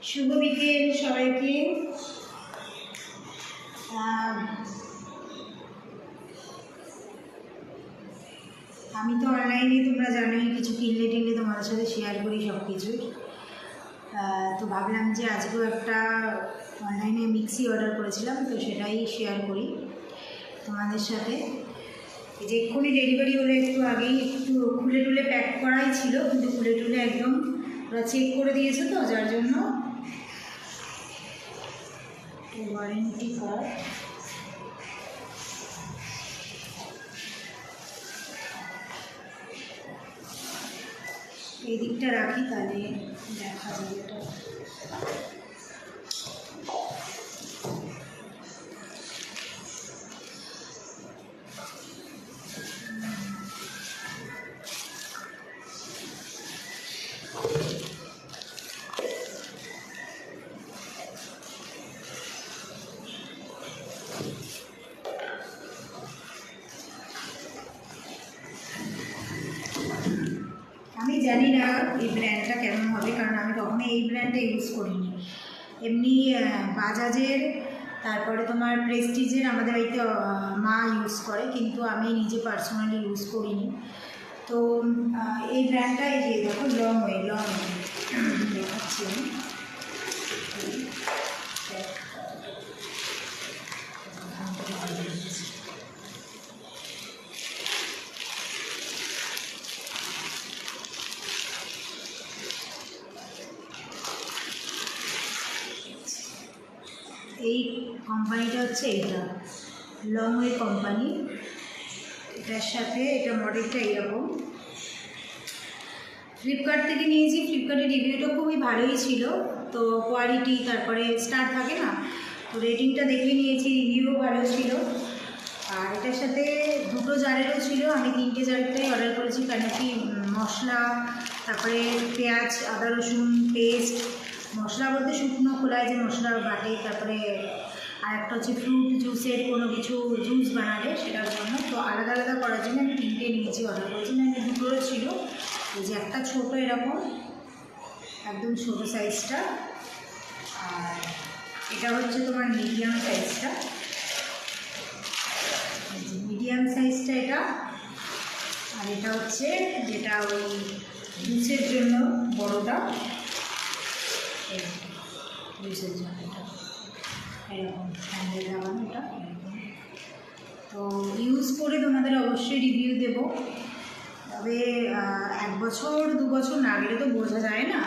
শুভ বিকেল সবাইকে। আমি তো অনলাইনে তোমরা জানোই কিছু কিনলে টিনলে তোমাদের সাথে শেয়ার করি সব কিছু। তো ভাবলাম যে আজকেও একটা অনলাইনে মিক্সি অর্ডার করেছিলাম, তো সেটাই শেয়ার করি তোমাদের সাথে। যে এক্ষুনি ডেলিভারি হলে একটু আগেই একটু খুলে টুলে প্যাক করাই ছিল, কিন্তু খুলে টুলে একদম ওরা চেক করে দিয়েছে, তো যার জন্য ওয়ারেন্টি কার্ড এই দিকটা রাখি, তাহলে দেখা যাবে এটা। আমি জানি না এই ব্র্যান্ডটা কেমন হবে, কারণ আমি কখনো এই ব্র্যান্ডটা ইউজ করিনি। এমনি বাজাজের, তারপরে তোমার প্রেস্টিজের আমাদের বাড়িতে মা ইউজ করে, কিন্তু আমি নিজে পার্সোনালি ইউজ করিনি। তো এই ব্র্যান্ডটা এই যে দেখো, লং ওয়ে দেখাচ্ছি আমি। এই কোম্পানিটা হচ্ছে এইটা, লং ওয়ে কোম্পানি। এটার সাথে এটা মডেলটা এইরকম। ফ্লিপকার্ট থেকে নিয়েছি, ফ্লিপকার্টের রিভিউটা খুবই ভালোই ছিল। তো কোয়ালিটি, তারপরে স্টার থাকে না, তো রেটিংটা দেখে নিয়েছি, রিভিউও ভালো ছিল। আর এটার সাথে দুটো জারেরও ছিল, আমি 3টে জারেরটাই অর্ডার করেছি, কেন কি মশলা, তারপরে পেঁয়াজ, আদা রসুন পেস্ট, মশলা বলতে শুকনো খোলায় যে মশলা বাটে, তারপরে আর একটা হচ্ছে ফ্রুট জুসের কোনো কিছু জুস বানালে সেটার জন্য। তো আলাদা আলাদা করার জন্য আমি 3টে নিয়েছি, অর্ডার করেছি। না, দুটোরও ছিল। এই যে একটা ছোটো এরকম, একদম ছোটো সাইজটা, আর এটা হচ্ছে তোমার মিডিয়াম সাইজটা। মিডিয়াম সাইজটা এটা, আর এটা হচ্ছে যেটা ওই জুসের জন্য বড়োটা, জুসের জন্য এটা এরকম হ্যান্ডেল লাগানো, এটা এরকম। তো ইউজ করে তোমাদের অবশ্যই রিভিউ দেব। তবে 1 বছর 2 বছর না গেলে তো বোঝা যায় না,